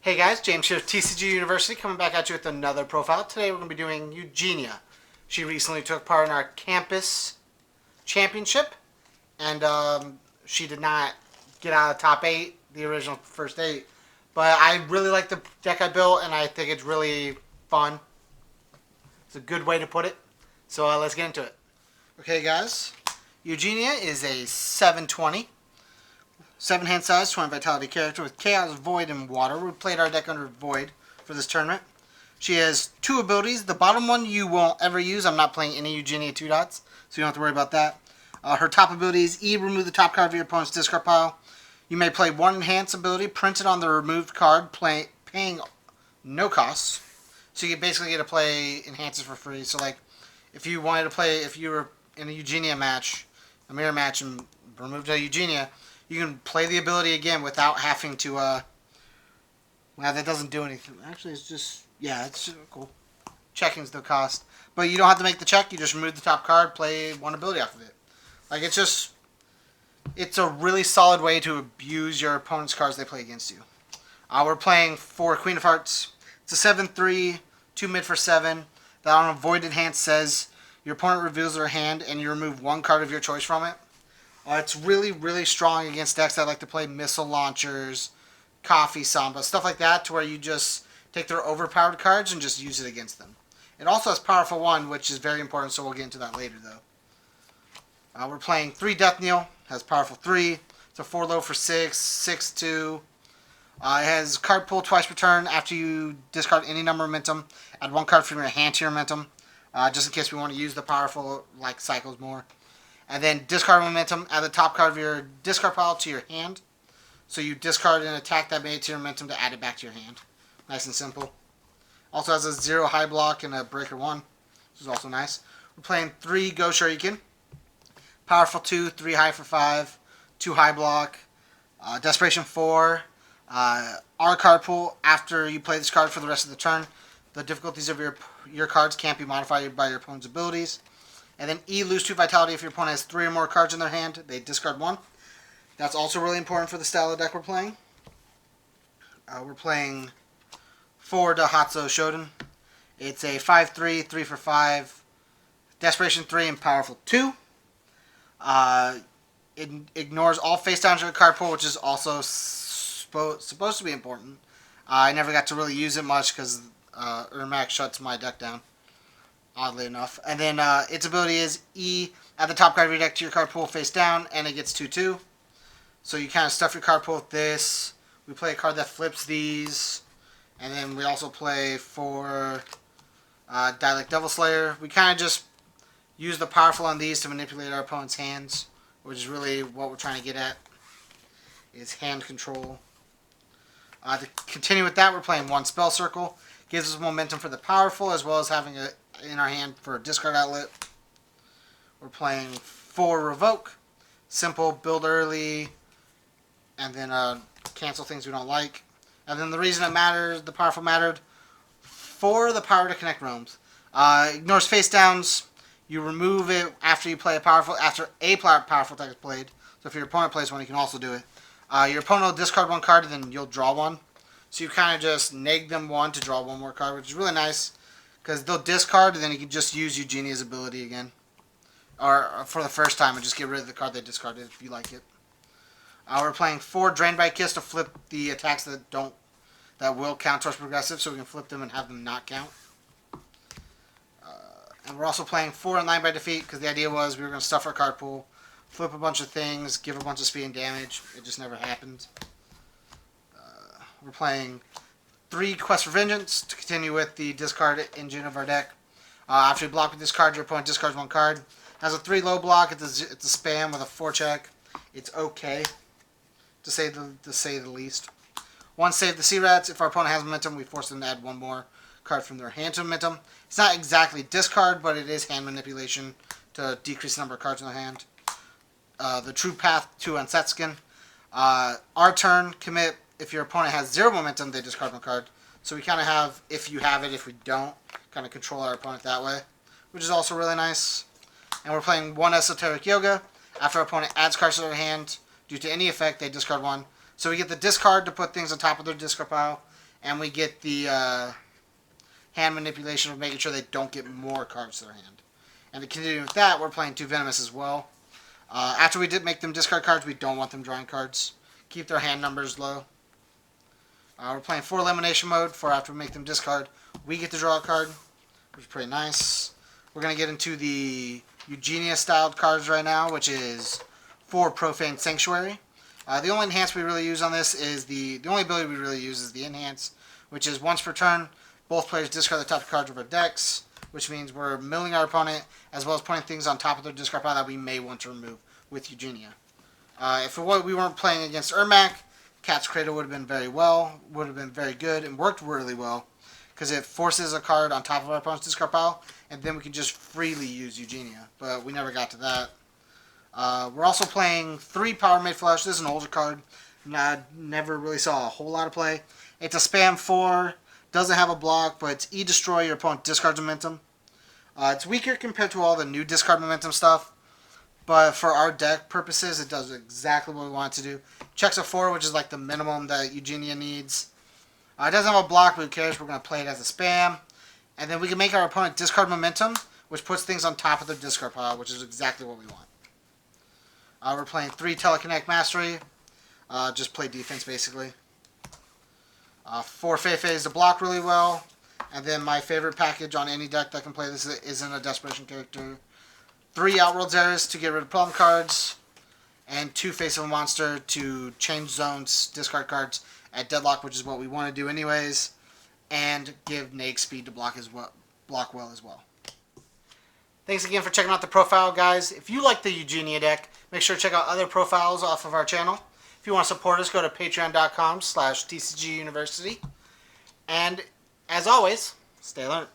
Hey guys, James here with TCGU University, coming back at you with another profile. Today we're going to be doing Eugenia. She recently took part in our campus championship, and she did not get out of the top 8, the original first 8. But I really like the deck I built, and I think it's really fun. It's a good way to put it. So let's get into it. Okay guys, Eugenia is a 720. 7 hand size, 20 vitality character with Chaos, Void, and Water. We played our deck under Void for this tournament. She has 2 abilities. The bottom one you won't ever use. I'm not playing any Eugenia 2 dots, so you don't have to worry about that. Her top ability is E, remove the top card of your opponent's discard pile. You may play 1 enhanced ability, print it on the removed card, paying no costs. So you basically get to play enhances for free. So like, if you wanted to play, if you were in a Eugenia match, a mirror match, and removed a Eugenia, you can play the ability again without having to, well, that doesn't do anything. Actually, it's just, yeah, it's cool. Checking's the cost. But you don't have to make the check. You just remove the top card, play 1 ability off of it. Like, it's just, it's a really solid way to abuse your opponent's cards they play against you. We're playing for Queen of Hearts. It's a 7/3, 2 mid for 7. That on a Void Enhance says your opponent reveals their hand and you remove 1 card of your choice from it. It's really, really strong against decks that like to play missile launchers, coffee samba, stuff like that, to where you just take their overpowered cards and just use it against them. It also has Powerful 1, which is very important, so we'll get into that later, though. We're playing 3 Death Knell, has Powerful 3. It's a 4 low for 6, 6/2. It has card pull twice per turn. After you discard any number of momentum, add 1 card from your hand to your momentum, just in case we want to use the powerful like cycles more. And then discard momentum, add the top card of your discard pile to your hand. So you discard an attack that made it to your momentum to add it back to your hand. Nice and simple. Also has a 0 high block and a breaker 1, which is also nice. We're playing 3 Go Shoryuken. Powerful 2, 3 high for 5, 2 high block, desperation 4. Our card pool, after you play this card for the rest of the turn, the difficulties of your cards can't be modified by your opponent's abilities. And then E, lose 2 vitality if your opponent has 3 or more cards in their hand. They discard 1. That's also really important for the style of deck we're playing. We're playing 4 Daihatsu Shodhan. It's a 5/3, 3 for 5, desperation 3, and powerful 2. It ignores all face downs in the card pool, which is also supposed to be important. I never got to really use it much because Ermac shuts my deck down, oddly enough. And then its ability is E, add the top card of your deck to your card pool face down, and it gets 2/2. So you kind of stuff your card pool with this. We play a card that flips these. And then we also play 4 Dialect Devil Slayer. We kind of just use the powerful on these to manipulate our opponent's hands, which is really what we're trying to get at, is hand control. To continue with that, we're playing 1 Spell Circle. Gives us momentum for the powerful, as well as having it in our hand for a discard outlet. We're playing 4 Revoke. Simple, build early, and then cancel things we don't like. And then the reason it matters, the powerful mattered, for the power to connect realms. Ignores face downs. You remove it after you play a powerful, after a powerful deck is played. So if your opponent plays 1, you can also do it. Your opponent will discard 1 card, and then you'll draw 1. So you kind of just neg them 1 to draw 1 more card, which is really nice, because they'll discard, and then you can just use Eugenia's ability again, or for the first time, and just get rid of the card they discarded if you like it. We're playing 4 Drain by Kiss to flip the attacks that will count towards progressive, so we can flip them and have them not count. And we're also playing 4 Line by Defeat, because the idea was we were going to stuff our card pool, flip a bunch of things, give a bunch of speed and damage. It just never happened. We're playing 3 Quest for Vengeance to continue with the discard engine of our deck. After you block with this card, your opponent discards 1 card. It has a 3 low block. It's a spam with a 4 check. It's okay, to say the least. 1 Save the Sea Rats. If our opponent has momentum, we force them to add 1 more card from their hand to momentum. It's not exactly discard, but it is hand manipulation to decrease the number of cards in their hand. The True Path to Unsetskin. Our turn, commit. If your opponent has 0 momentum, they discard 1 card. So we kind of have, if you have it, if we don't, kind of control our opponent that way, which is also really nice. And we're playing 1 Esoteric Yoga. After our opponent adds cards to their hand, due to any effect, they discard 1. So we get the discard to put things on top of their discard pile, And we get the hand manipulation of making sure they don't get more cards to their hand. And to continue with that, we're playing 2 Venomous as well. After we did make them discard cards, we don't want them drawing cards. Keep their hand numbers low. We're playing 4 elimination mode. For after we make them discard, we get to draw a card, which is pretty nice. We're going to get into the Euginia styled cards right now, which is 4 Profane Sanctuary. The only enhance we really use on this is the only ability we really use is the enhance, which is once per turn, both players discard the top cards of their decks, which means we're milling our opponent as well as putting things on top of their discard pile that we may want to remove with Euginia. If we weren't playing against Ermac, Cat's Cradle would have been very good and worked really well because it forces a card on top of our opponent's discard pile, and then we can just freely use Euginia. But we never got to that. We're also playing 3 Power Made Flush. This is an older card. I never really saw a whole lot of play. It's a spam 4. Doesn't have a block, but it's E-Destroy. Your opponent discards momentum. It's weaker compared to all the new discard momentum stuff. But for our deck purposes, it does exactly what we want it to do. Checks a 4, which is like the minimum that Eugenia needs. It doesn't have a block, but who cares? We're going to play it as a spam. And then we can make our opponent discard momentum, which puts things on top of their discard pile, which is exactly what we want. We're playing 3 Telekinetic Mastery. Just play defense, basically. 4 Feifei to block really well. And then my favorite package on any deck that can play this isn't a desperation character. 3 Outworld's Errors to get rid of problem cards. And 2 Face of a Monster to change zones, discard cards at deadlock, which is what we want to do anyways. And give Nag speed to block well as well. Thanks again for checking out the profile, guys. If you like the Eugenia deck, make sure to check out other profiles off of our channel. If you want to support us, go to patreon.com/TCGU University. And as always, stay learned.